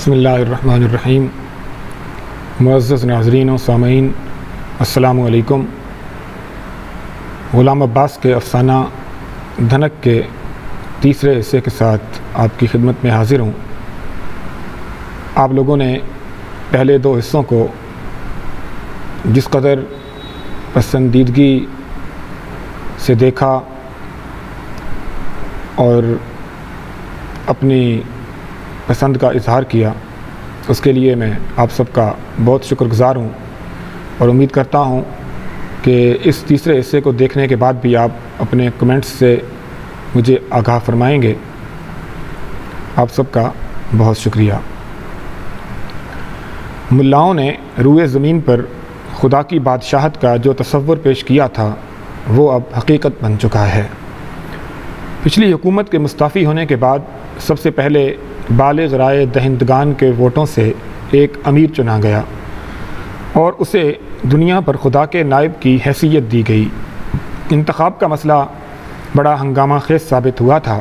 بسم اللہ الرحمن الرحیم۔ معزز ناظرین و سامعین، السلام علیکم۔ غلام عباس کے افسانہ دھنک کے تیسرے حصے کے ساتھ آپ کی خدمت میں حاضر ہوں۔ آپ لوگوں نے پہلے دو حصوں کو جس قدر پسندیدگی سے دیکھا اور اپنی پسند کا اظہار کیا، اس کے لیے میں آپ سب کا بہت شکر گزار ہوں، اور امید کرتا ہوں کہ اس تیسرے حصے کو دیکھنے کے بعد بھی آپ اپنے کمنٹس سے مجھے آگاہ فرمائیں گے۔ آپ سب کا بہت شکریہ۔ ملاؤں نے روئے زمین پر خدا کی بادشاہت کا جو تصور پیش کیا تھا وہ اب حقیقت بن چکا ہے۔ پچھلی حکومت کے مستعفی ہونے کے بعد سب سے پہلے بالغ رائے دہندگان کے ووٹوں سے ایک امیر چنا گیا اور اسے دنیا پر خدا کے نائب کی حیثیت دی گئی۔ انتخاب کا مسئلہ بڑا ہنگامہ خیز ثابت ہوا تھا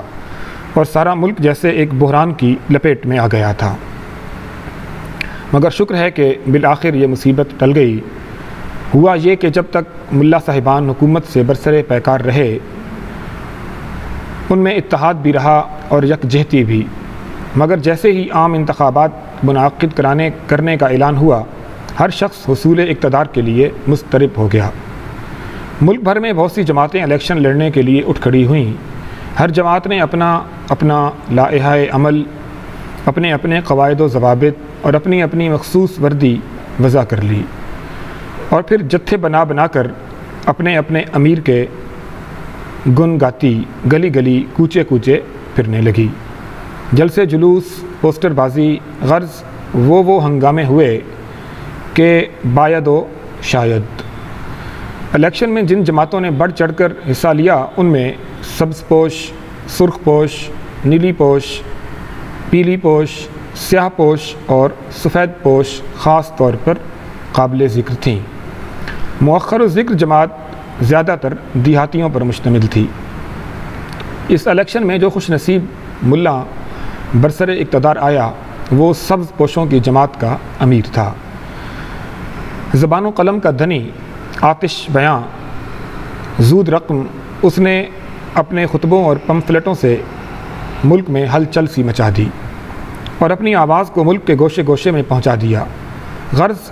اور سارا ملک جیسے ایک بحران کی لپیٹ میں آ گیا تھا، مگر شکر ہے کہ بالآخر یہ مصیبت ٹل گئی۔ ہوا یہ کہ جب تک ملا صاحبان حکومت سے برسر پیکار رہے، ان میں اتحاد بھی رہا اور یکجہتی بھی، مگر جیسے ہی عام انتخابات منعقد کرنے کا اعلان ہوا، ہر شخص حصول اقتدار کے لیے مضطرب ہو گیا۔ ملک بھر میں بہت سی جماعتیں الیکشن لڑنے کے لیے اٹھ کھڑی ہوئیں۔ ہر جماعت نے اپنا لائحہ عمل، اپنے قواعد و ضوابط اور اپنی مخصوص وردی وضع کر لی، اور پھر جتھے بنا کر اپنے امیر کے گن گاتی گلی گلی کوچے پھرنے لگی۔ جلسے جلوس، پوسٹر بازی، غرض وہ ہنگامے ہوئے کہ باید و شاید۔ الیکشن میں جن جماعتوں نے بڑھ چڑھ کر حصہ لیا، ان میں سبز پوش، سرخ پوش، نیلی پوش، پیلی پوش، سیاہ پوش اور سفید پوش خاص طور پر قابل ذکر تھیں۔ مؤخر الذکر جماعت زیادہ تر دیہاتیوں پر مشتمل تھی۔ اس الیکشن میں جو خوش نصیب ملا برسر اقتدار آیا، وہ سبز پوشوں کی جماعت کا امیر تھا۔ زبان و قلم کا دھنی، آتش بیاں، زود رقم، اس نے اپنے خطبوں اور پمفلٹوں سے ملک میں ہلچل سی مچا دی اور اپنی آواز کو ملک کے گوشے گوشے میں پہنچا دیا۔ غرض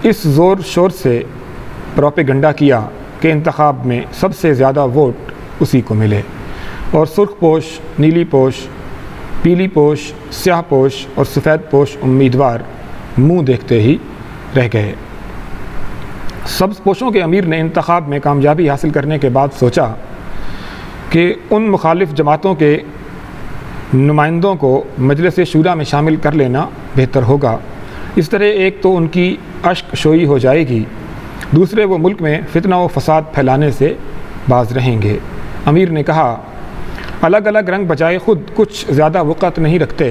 اس زور شور سے پروپیگنڈا کیا کہ انتخاب میں سب سے زیادہ ووٹ اسی کو ملے، اور سرخ پوش، نیلی پوش، پیلی پوش، سیاہ پوش اور سفید پوش امیدوار منہ دیکھتے ہی رہ گئے۔ سبز پوشوں کے امیر نے انتخاب میں کامیابی حاصل کرنے کے بعد سوچا کہ ان مخالف جماعتوں کے نمائندوں کو مجلس شورا میں شامل کر لینا بہتر ہوگا۔ اس طرح ایک تو ان کی اشک شوئی ہو جائے گی، دوسرے وہ ملک میں فتنہ و فساد پھیلانے سے باز رہیں گے۔ امیر نے کہا، الگ الگ رنگ بجائے خود کچھ زیادہ وقت نہیں رکھتے،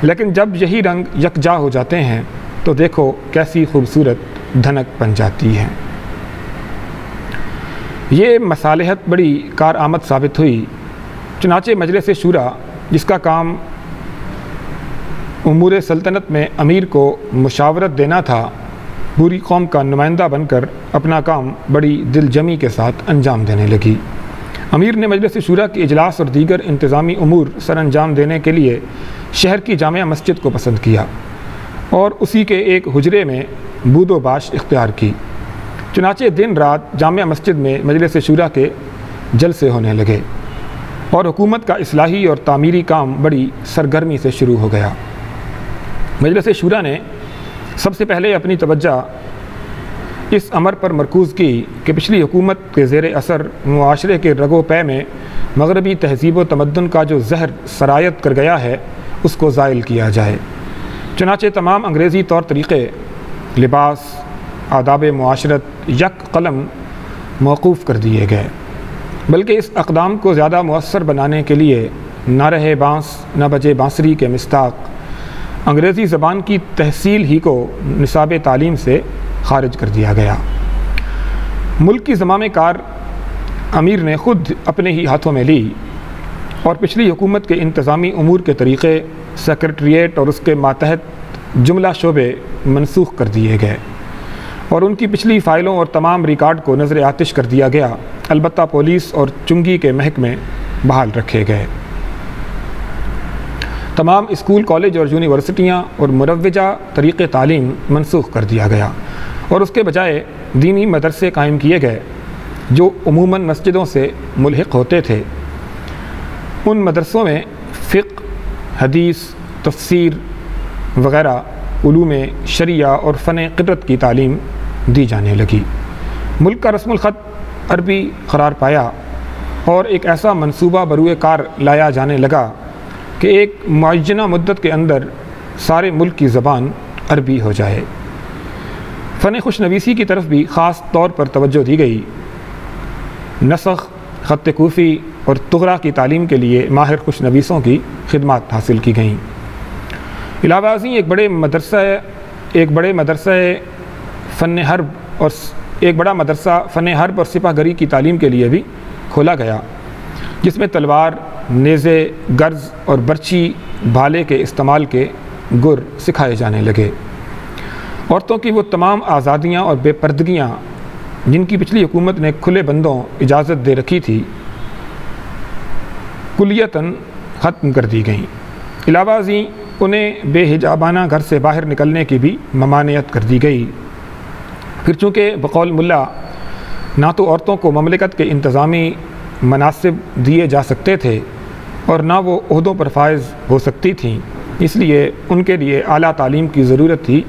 لیکن جب یہی رنگ یکجا ہو جاتے ہیں تو دیکھو کیسی خوبصورت دھنک بن جاتی ہے۔ یہ مصالحت بڑی کارآمد ثابت ہوئی۔ چنانچہ مجلس شورا، جس کا کام امور سلطنت میں امیر کو مشاورت دینا تھا، پوری قوم کا نمائندہ بن کر اپنا کام بڑی دل جمی کے ساتھ انجام دینے لگی۔ امیر نے مجلس شورا کی اجلاس اور دیگر انتظامی امور سر انجام دینے کے لیے شہر کی جامع مسجد کو پسند کیا اور اسی کے ایک حجرے میں بود و باش اختیار کی۔ چنانچہ دن رات جامع مسجد میں مجلس شورا کے جلسے ہونے لگے اور حکومت کا اصلاحی اور تعمیری کام بڑی سرگرمی سے شروع ہو گیا۔ مجلس شورا نے سب سے پہلے اپنی توجہ اس امر پر مرکوز کی کہ پچھلی حکومت کے زیر اثر معاشرے کے رگ و پے میں مغربی تہذیب و تمدن کا جو زہر سرایت کر گیا ہے، اس کو زائل کیا جائے۔ چنانچہ تمام انگریزی طور طریقے، لباس، آداب معاشرت یک قلم موقوف کر دیے گئے، بلکہ اس اقدام کو زیادہ مؤثر بنانے کے لیے نہ رہے بانس نہ بجے بانسری کے مصداق انگریزی زبان کی تحصیل ہی کو نصاب تعلیم سے خارج کر دیا گیا۔ ملک کی زمام کار امیر نے خود اپنے ہی ہاتھوں میں لی اور پچھلی حکومت کے انتظامی امور کے طریقے سیکریٹریٹ اور اس کے ماتحت جملہ شعبے منسوخ کر دیے گئے اور ان کی پچھلی فائلوں اور تمام ریکارڈ کو نظر آتش کر دیا گیا، البتہ پولیس اور چنگی کے محکمے بحال رکھے گئے۔ تمام اسکول، کالج اور یونیورسٹیاں اور مروجہ طریق تعلیم منسوخ کر دیا گیا اور اس کے بجائے دینی مدرسے قائم کیے گئے جو عموماً مسجدوں سے ملحق ہوتے تھے۔ ان مدرسوں میں فقہ، حدیث، تفسیر وغیرہ علوم شریعہ اور فن قدرت کی تعلیم دی جانے لگی۔ ملک کا رسم الخط عربی قرار پایا اور ایک ایسا منصوبہ بروئے کار لایا جانے لگا کہ ایک معینہ مدت کے اندر سارے ملک کی زبان عربی ہو جائے۔ فن خوش نویسی کی طرف بھی خاص طور پر توجہ دی گئی۔ نسخ، خط کوفی اور طغرا کی تعلیم کے لیے ماہر خوش نویسوں کی خدمات حاصل کی گئیں۔ علاوہ ازیں ایک بڑا مدرسہ فن حرب اور سپاہ گری کی تعلیم کے لیے بھی کھولا گیا، جس میں تلوار، نیزے، گرز اور برچی بھالے کے استعمال کے گر سکھائے جانے لگے۔ عورتوں کی وہ تمام آزادیاں اور بے پردگیاں جن کی پچھلی حکومت نے کھلے بندوں اجازت دے رکھی تھی، کلیتاً ختم کر دی گئیں۔ علاوہ ازیں انہیں بے حجابانہ گھر سے باہر نکلنے کی بھی ممانعت کر دی گئی۔ پھر چونکہ بقول ملا نہ تو عورتوں کو مملکت کے انتظامی مناصب دیے جا سکتے تھے اور نہ وہ عہدوں پر فائز ہو سکتی تھیں، اس لیے ان کے لیے اعلیٰ تعلیم کی ضرورت ہی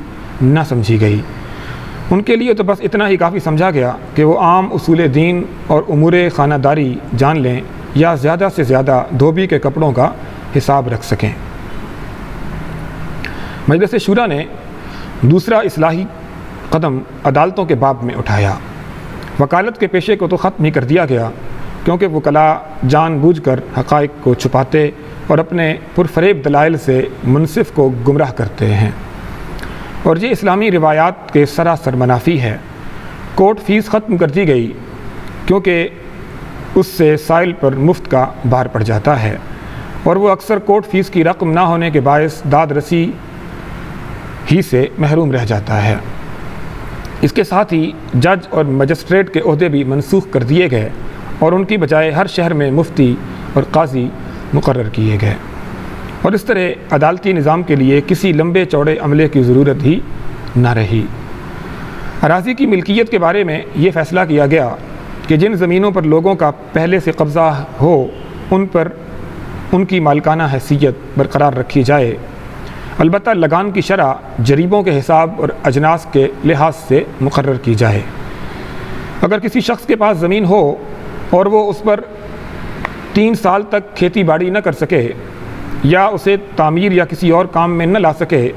نہ سمجھی گئی۔ ان کے لیے تو بس اتنا ہی کافی سمجھا گیا کہ وہ عام اصول دین اور امور خانہ داری جان لیں یا زیادہ سے زیادہ دھوبی کے کپڑوں کا حساب رکھ سکیں۔ مجلس شورا نے دوسرا اصلاحی قدم عدالتوں کے باب میں اٹھایا۔ وکالت کے پیشے کو تو ختم ہی کر دیا گیا، کیونکہ وکلاء جان بوجھ کر حقائق کو چھپاتے اور اپنے پرفریب دلائل سے منصف کو گمراہ کرتے ہیں، اور یہ اسلامی روایات کے سراسر منافی ہے۔ کورٹ فیس ختم کر دی گئی، کیونکہ اس سے سائل پر مفت کا بار پڑ جاتا ہے، اور وہ اکثر کورٹ فیس کی رقم نہ ہونے کے باعث داد رسی ہی سے محروم رہ جاتا ہے۔ اس کے ساتھ ہی جج اور مجسٹریٹ کے عہدے بھی منسوخ کر دیے گئے اور ان کی بجائے ہر شہر میں مفتی اور قاضی مقرر کیے گئے، اور اس طرح عدالتی نظام کے لیے کسی لمبے چوڑے عملے کی ضرورت ہی نہ رہی۔ اراضی کی ملکیت کے بارے میں یہ فیصلہ کیا گیا کہ جن زمینوں پر لوگوں کا پہلے سے قبضہ ہو ان پر ان کی مالکانہ حیثیت برقرار رکھی جائے، البتہ لگان کی شرح جریبوں کے حساب اور اجناس کے لحاظ سے مقرر کی جائے۔ اگر کسی شخص کے پاس زمین ہو اور وہ اس پر 3 سال تک کھیتی باڑی نہ کر سکے یا اسے تعمیر یا کسی اور کام میں نہ لا سکے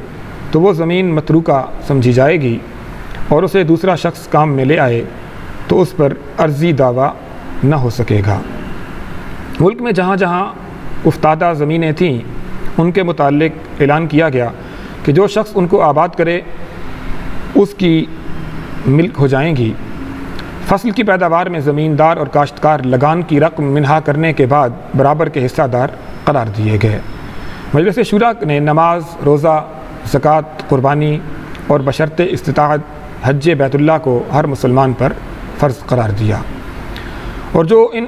تو وہ زمین متروکہ سمجھی جائے گی، اور اسے دوسرا شخص کام میں لے آئے تو اس پر عرضی دعویٰ نہ ہو سکے گا۔ ملک میں جہاں جہاں افتادہ زمینیں تھیں ان کے متعلق اعلان کیا گیا کہ جو شخص ان کو آباد کرے اس کی ملک ہو جائیں گی۔ فصل کی پیداوار میں زمیندار اور کاشتکار لگان کی رقم منہا کرنے کے بعد برابر کے حصہ دار قرار دیے گئے۔ مجلس شورا نے نماز، روزہ، زکوٰۃ، قربانی اور بشرط استطاعت حج بیت اللہ کو ہر مسلمان پر فرض قرار دیا، اور جو ان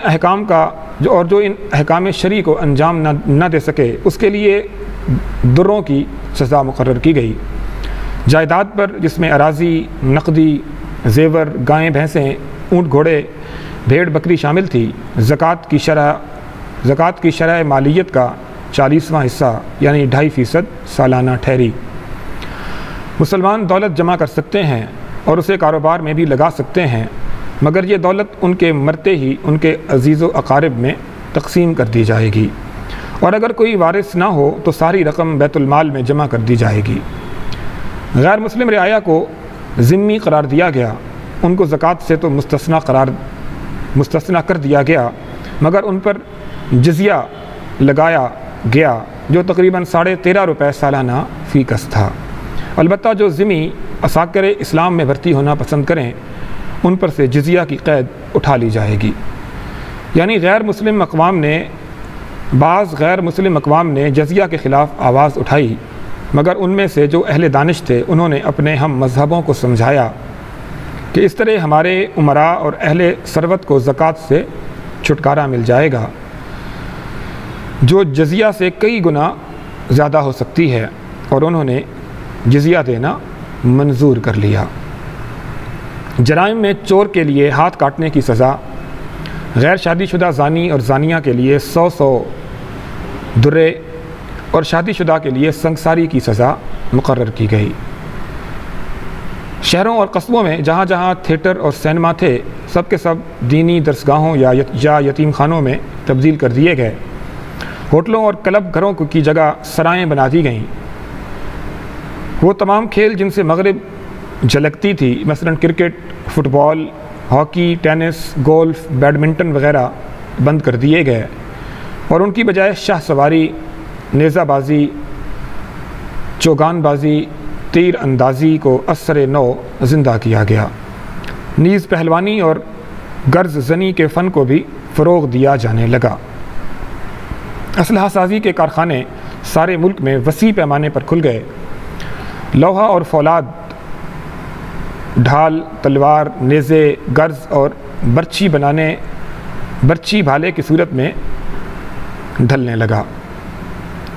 احکام شرعی کو انجام نہ دے سکے اس کے لیے دروں کی سزا مقرر کی گئی۔ جائیداد پر جس میں اراضی، نقدی، زیور، گائیں بھینسیں، اونٹ گھوڑے، بھیڑ بکری شامل تھی، زکوٰۃ کی شرح مالیت کا 40واں حصہ یعنی 2.5% سالانہ ٹھہری۔ مسلمان دولت جمع کر سکتے ہیں اور اسے کاروبار میں بھی لگا سکتے ہیں، مگر یہ دولت ان کے مرتے ہی ان کے عزیز و اقارب میں تقسیم کر دی جائے گی، اور اگر کوئی وارث نہ ہو تو ساری رقم بیت المال میں جمع کر دی جائے گی۔ غیر مسلم رعایا کو ذمی قرار دیا گیا، ان کو زکوٰۃ سے تو مستثنی کر دیا گیا، مگر ان پر جزیہ لگایا گیا جو تقریباً 13.5 روپے سالانہ فی کس تھا۔ البتہ جو ذمی عساکر اسلام میں بھرتی ہونا پسند کریں ان پر سے جزیہ کی قید اٹھا لی جائے گی۔ یعنی غیر مسلم اقوام نے بعض غیر مسلم اقوام نے جزیہ کے خلاف آواز اٹھائی، مگر ان میں سے جو اہل دانش تھے انہوں نے اپنے ہم مذہبوں کو سمجھایا کہ اس طرح ہمارے امراء اور اہل ثروت کو زکوٰۃ سے چھٹکارا مل جائے گا، جو جزیہ سے کئی گنا زیادہ ہو سکتی ہے، اور انہوں نے جزیہ دینا منظور کر لیا۔ جرائم میں چور کے لیے ہاتھ کاٹنے کی سزا، غیر شادی شدہ زانی اور زانیہ کے لیے 100 درے اور شادی شدہ کے لیے سنگساری کی سزا مقرر کی گئی۔ شہروں اور قصبوں میں جہاں جہاں تھیٹر اور سینما تھے، سب کے سب دینی درسگاہوں یا یتیم خانوں میں تبدیل کر دیے گئے۔ ہوٹلوں اور کلب گھروں کی جگہ سرائیں بنا دی گئیں۔ وہ تمام کھیل جن سے مغرب جھلکتی تھی، مثلا کرکٹ، فٹ بال، ہاکی، ٹینس، گولف، بیڈمنٹن وغیرہ بند کر دیے گئے، اور ان کی بجائے شاہ سواری، نیزہ بازی، چوگان بازی، تیر اندازی کو اثر نو زندہ کیا گیا۔ نیز پہلوانی اور گرز زنی کے فن کو بھی فروغ دیا جانے لگا۔ اسلحہ سازی کے کارخانے سارے ملک میں وسیع پیمانے پر کھل گئے۔ لوہا اور فولاد، ڈھال، تلوار، نیزے، گرز اور برچھی بھالے کی صورت میں ڈھلنے لگا۔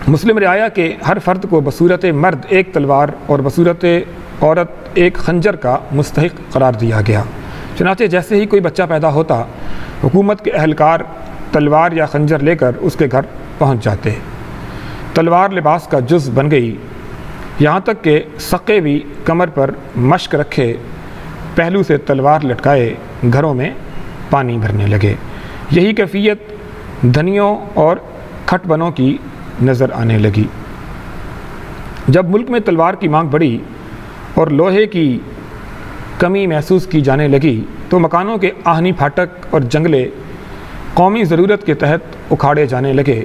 مسلم رعایا کے ہر فرد کو بصورت مرد ایک تلوار اور بصورت عورت ایک خنجر کا مستحق قرار دیا گیا۔ چنانچہ جیسے ہی کوئی بچہ پیدا ہوتا، حکومت کے اہلکار تلوار یا خنجر لے کر اس کے گھر پہنچ جاتے۔ تلوار لباس کا جز بن گئی، یہاں تک کہ سقے بھی کمر پر مشک رکھے پہلو سے تلوار لٹکائے گھروں میں پانی بھرنے لگے۔ یہی کیفیت دھنیوں اور کھٹ بنوں کی نظر آنے لگی۔ جب ملک میں تلوار کی مانگ بڑھی اور لوہے کی کمی محسوس کی جانے لگی، تو مکانوں کے آہنی پھاٹک اور جنگلے قومی ضرورت کے تحت اکھاڑے جانے لگے۔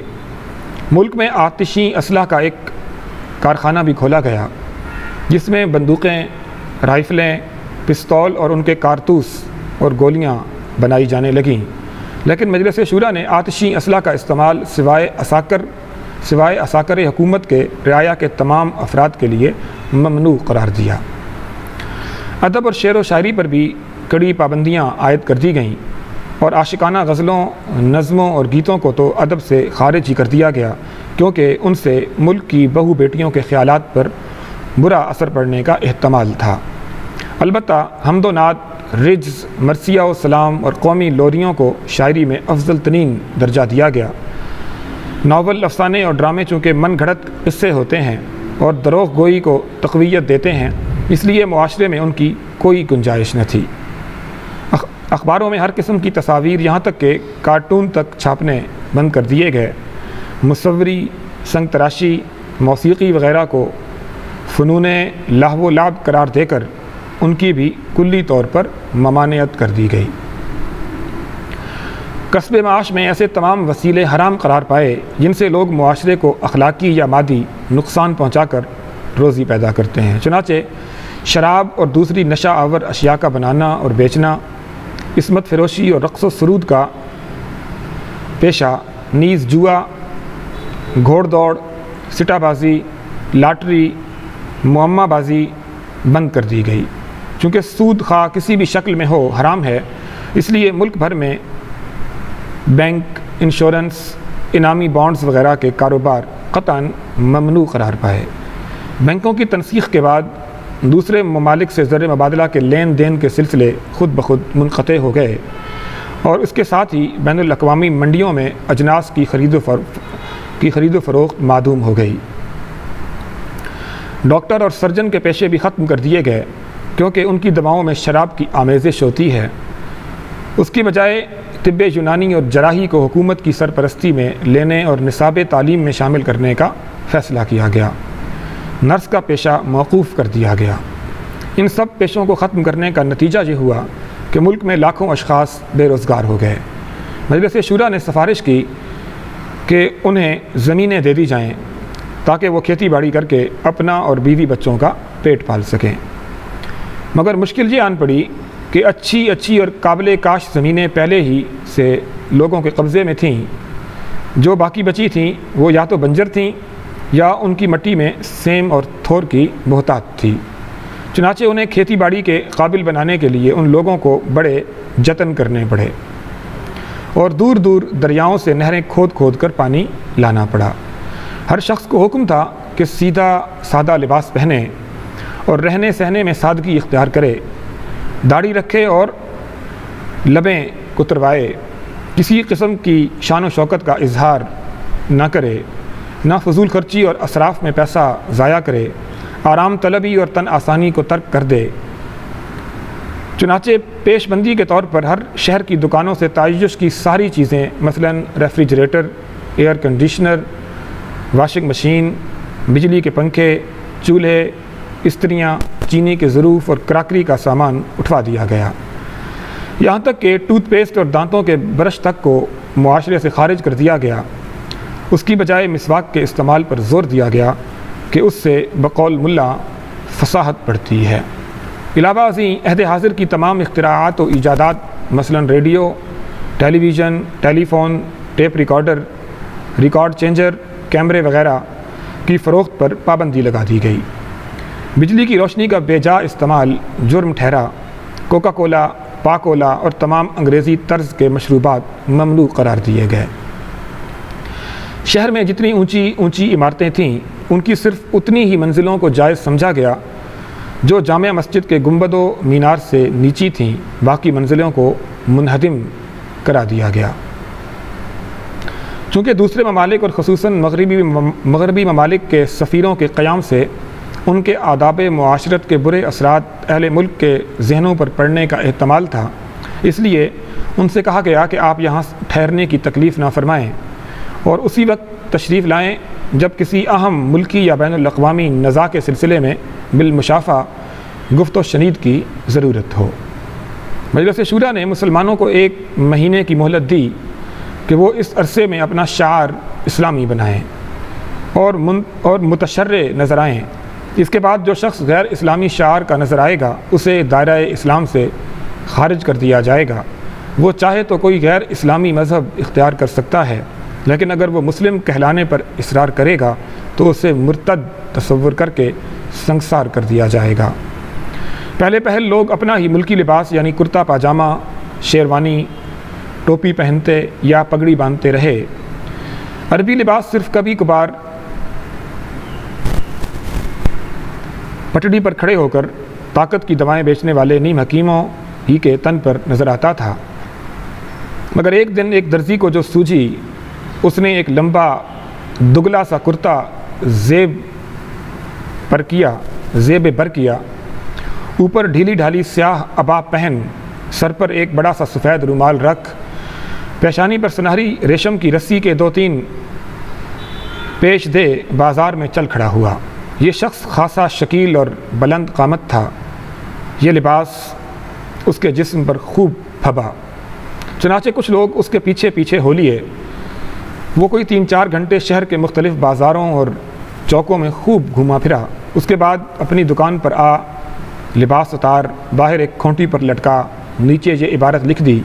ملک میں آتشی اسلحہ کا ایک کارخانہ بھی کھولا گیا، جس میں بندوقیں، رائفلیں، پستول اور ان کے کارتوس اور گولیاں بنائی جانے لگیں، لیکن مجلس شورا نے آتشی اسلحہ کا استعمال سوائے اساکر حکومت کے رعایا کے تمام افراد کے لیے ممنوع قرار دیا۔ ادب اور شعر و شاعری پر بھی کڑی پابندیاں عائد کر دی گئیں، اور عاشقانہ غزلوں، نظموں اور گیتوں کو تو ادب سے خارج ہی کر دیا گیا، کیونکہ ان سے ملک کی بہو بیٹیوں کے خیالات پر برا اثر پڑنے کا احتمال تھا۔ البتہ حمد و نعت، رجز، مرثیہ و سلام اور قومی لوریوں کو شاعری میں افضل ترین درجہ دیا گیا۔ ناول، افسانے اور ڈرامے چونکہ من گھڑت قصے ہوتے ہیں اور دروغ گوئی کو تقویت دیتے ہیں، اس لیے معاشرے میں ان کی کوئی گنجائش نہ تھی۔ اخباروں میں ہر قسم کی تصاویر، یہاں تک کہ کارٹون تک چھاپنے بند کر دیے گئے۔ مصوری، سنگ تراشی، موسیقی وغیرہ کو فنون لہو و لعب قرار دے کر ان کی بھی کلی طور پر ممانعت کر دی گئی۔ کسب معاش میں ایسے تمام وسیلے حرام قرار پائے جن سے لوگ معاشرے کو اخلاقی یا مادی نقصان پہنچا کر روزی پیدا کرتے ہیں۔ چنانچہ شراب اور دوسری نشہ آور اشیاء کا بنانا اور بیچنا، عصمت فروشی اور رقص و سرود کا پیشہ، نیز جوا، گھوڑ دوڑ، سٹا بازی، لاٹری، معمہ بازی بند کر دی گئی۔ چونکہ سود خواہ کسی بھی شکل میں ہو حرام ہے، اس لیے ملک بھر میں بینک، انشورنس، انعامی بانڈز وغیرہ کے کاروبار قطعاً ممنوع قرار پائے۔ بینکوں کی تنسیخ کے بعد دوسرے ممالک سے زر مبادلہ کے لین دین کے سلسلے خود بخود منقطع ہو گئے، اور اس کے ساتھ ہی بین الاقوامی منڈیوں میں اجناس کی خرید و فروخت معدوم ہو گئی۔ ڈاکٹر اور سرجن کے پیشے بھی ختم کر دیے گئے، کیونکہ ان کی دواؤں میں شراب کی آمیزش ہوتی ہے۔ اس کی بجائے طب یونانی اور جراحی کو حکومت کی سرپرستی میں لینے اور نصاب تعلیم میں شامل کرنے کا فیصلہ کیا گیا۔ نرس کا پیشہ موقوف کر دیا گیا۔ ان سب پیشوں کو ختم کرنے کا نتیجہ یہ ہوا کہ ملک میں لاکھوں اشخاص بے روزگار ہو گئے۔ مجلس شورا نے سفارش کی کہ انہیں زمینیں دے دی جائیں تاکہ وہ کھیتی باڑی کر کے اپنا اور بیوی بچوں کا پیٹ پال سکیں، مگر مشکل یہ آن پڑی کہ اچھی اور قابل کاشت زمینیں پہلے ہی سے لوگوں کے قبضے میں تھیں، جو باقی بچی تھیں وہ یا تو بنجر تھیں یا ان کی مٹی میں سیم اور تھور کی بہتات تھی۔ چنانچہ انہیں کھیتی باڑی کے قابل بنانے کے لیے ان لوگوں کو بڑے جتن کرنے پڑے اور دور دور دریاؤں سے نہریں کھود کھود کر پانی لانا پڑا۔ ہر شخص کو حکم تھا کہ سیدھا سادہ لباس پہنے اور رہنے سہنے میں سادگی اختیار کرے، داڑھی رکھے اور لبیں کتروائے، کسی قسم کی شان و شوکت کا اظہار نہ کرے، نہ فضول خرچی اور اسراف میں پیسہ ضائع کرے، آرام طلبی اور تن آسانی کو ترک کر دے۔ چنانچہ پیش بندی کے طور پر ہر شہر کی دکانوں سے تعیش کی ساری چیزیں مثلاً refrigerator, air conditioner, washing machine, بجلی کے پنکھے، چولہے، استریاں، چینی کے ظروف اور کراکری کا سامان اٹھوا دیا گیا۔ یہاں تک کہ ٹوتھ پیسٹ اور دانتوں کے برش تک کو معاشرے سے خارج کر دیا گیا۔ اس کی بجائے مسواک کے استعمال پر زور دیا گیا کہ اس سے بقول ملا فصاحت بڑھتی ہے۔ علاوہ ازیں عہد حاضر کی تمام اختراعات و ایجادات مثلاً radio, television, telephone, tape recorder, record changer, کیمرے وغیرہ کی فروخت پر پابندی لگا دی گئی۔ بجلی کی روشنی کا بے جا استعمال جرم ٹھہرا۔ کوکا کولا، پاکولا اور تمام انگریزی طرز کے مشروبات ممنوع قرار دیے گئے۔ شہر میں جتنی اونچی اونچی عمارتیں تھیں ان کی صرف اتنی ہی منزلوں کو جائز سمجھا گیا جو جامع مسجد کے گنبد و مینار سے نیچی تھیں، باقی منزلوں کو منہدم کرا دیا گیا۔ چونکہ دوسرے ممالک اور خصوصاً مغربی ممالک کے سفیروں کے قیام سے ان کے آداب معاشرت کے برے اثرات اہل ملک کے ذہنوں پر پڑنے کا احتمال تھا، اس لیے ان سے کہا گیا کہ آپ یہاں ٹھہرنے کی تکلیف نہ فرمائیں اور اسی وقت تشریف لائیں جب کسی اہم ملکی یا بین الاقوامی نزاع کے سلسلے میں بالمشافہ گفت و شنید کی ضرورت ہو۔ مجلس شورا نے مسلمانوں کو 1 مہینے کی مہلت دی کہ وہ اس عرصے میں اپنا شعار اسلامی بنائیں اور متشرع نظر آئیں۔ اس کے بعد جو شخص غیر اسلامی شعار کا نظر آئے گا اسے دائرہ اسلام سے خارج کر دیا جائے گا۔ وہ چاہے تو کوئی غیر اسلامی مذہب اختیار کر سکتا ہے، لیکن اگر وہ مسلم کہلانے پر اصرار کرے گا تو اسے مرتد تصور کر کے سنگسار کر دیا جائے گا۔ پہلے لوگ اپنا ہی ملکی لباس یعنی کرتا پاجامہ، شیروانی، ٹوپی پہنتے یا پگڑی باندھتے رہے۔ عربی لباس صرف کبھی کبھار پٹڑی پر کھڑے ہو کر طاقت کی دوائیں بیچنے والے نیم حکیموں ہی کے تن پر نظر آتا تھا، مگر ایک دن ایک درزی کو جو سوجھی، اس نے ایک لمبا دگلا سا کرتا زیب بر کیا، اوپر ڈھیلی ڈھالی سیاہ عبا پہن، سر پر ایک بڑا سا سفید رومال رکھ، پیشانی پر سنہری ریشم کی رسی کے 2-3 پیش دے بازار میں چل کھڑا ہوا۔ یہ شخص خاصا شکیل اور بلند قامت تھا۔ یہ لباس اس کے جسم پر خوب پھبا، چنانچہ کچھ لوگ اس کے پیچھے پیچھے ہو لیے۔ وہ کوئی 3-4 گھنٹے شہر کے مختلف بازاروں اور چوکوں میں خوب گھوما پھرا۔ اس کے بعد اپنی دکان پر آ لباس اتار، باہر ایک کھونٹی پر لٹکا، نیچے یہ عبارت لکھ دی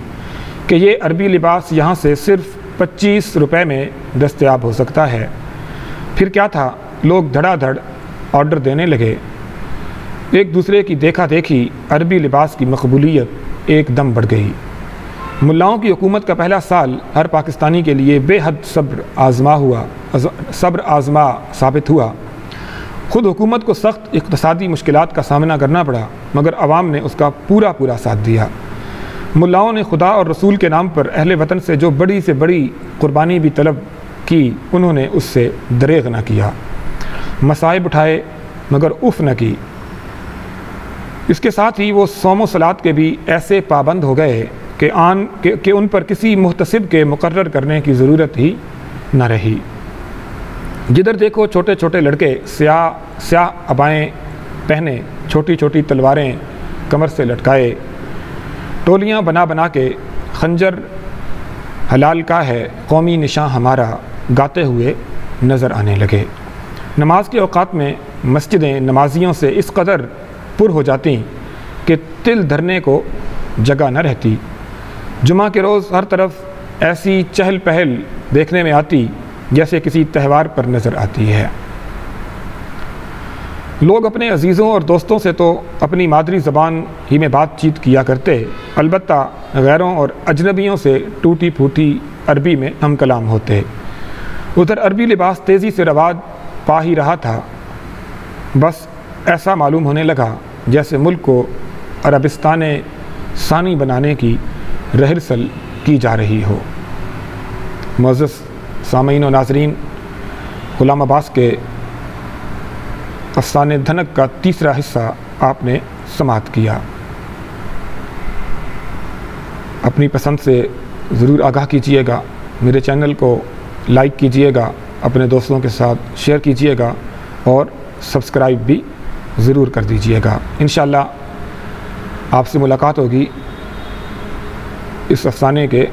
کہ یہ عربی لباس یہاں سے صرف 25 روپے میں دستیاب ہو سکتا ہے۔ پھر کیا تھا، لوگ دھڑا دھڑ آرڈر دینے لگے۔ ایک دوسرے کی دیکھا دیکھی عربی لباس کی مقبولیت ایک دم بڑھ گئی۔ ملاؤں کی حکومت کا پہلا سال ہر پاکستانی کے لیے بے حد صبر آزما ثابت ہوا۔ خود حکومت کو سخت اقتصادی مشکلات کا سامنا کرنا پڑا، مگر عوام نے اس کا پورا ساتھ دیا۔ ملاؤں نے خدا اور رسول کے نام پر اہل وطن سے جو بڑی سے بڑی قربانی بھی طلب کی، انہوں نے اس سے دریغ نہ کیا۔ مصائب اٹھائے مگر اف نہ کی۔ اس کے ساتھ ہی وہ صوم و صلات کے بھی ایسے پابند ہو گئے کہ ان پر کسی محتسب کے مقرر کرنے کی ضرورت ہی نہ رہی۔ جدھر دیکھو چھوٹے چھوٹے لڑکے سیاہ عبائیں پہنے، چھوٹی چھوٹی تلواریں کمر سے لٹکائے، ٹولیاں بنا کے خنجر حلال کا ہے قومی نشاں ہمارا گاتے ہوئے نظر آنے لگے۔ نماز کے اوقات میں مسجدیں نمازیوں سے اس قدر پر ہو جاتی کہ تل دھرنے کو جگہ نہ رہتی۔ جمعہ کے روز ہر طرف ایسی چہل پہل دیکھنے میں آتی جیسے کسی تہوار پر نظر آتی ہے۔ لوگ اپنے عزیزوں اور دوستوں سے تو اپنی مادری زبان ہی میں بات چیت کیا کرتے، البتہ غیروں اور اجنبیوں سے ٹوٹی پھوٹی عربی میں ہم کلام ہوتے۔ ادھر عربی لباس تیزی سے رواج پا ہی رہا تھا، بس ایسا معلوم ہونے لگا جیسے ملک کو عربستان ثانی بنانے کی رہرسل کی جا رہی ہو۔ معزز سامعین و ناظرین، غلام عباس کے افسانے دھنک کا تیسرا حصہ آپ نے سماعت کیا۔ اپنی پسند سے ضرور آگاہ کیجیے گا، میرے چینل کو لائک کیجیے گا، اپنے دوستوں کے ساتھ شیئر کیجیے گا اور سبسکرائب بھی ضرور کر دیجیے گا۔ انشاءاللہ آپ سے ملاقات ہوگی اس افسانے کے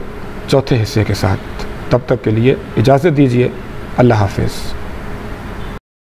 چوتھے حصے کے ساتھ۔ تب تک کے لیے اجازت دیجیے، اللہ حافظ۔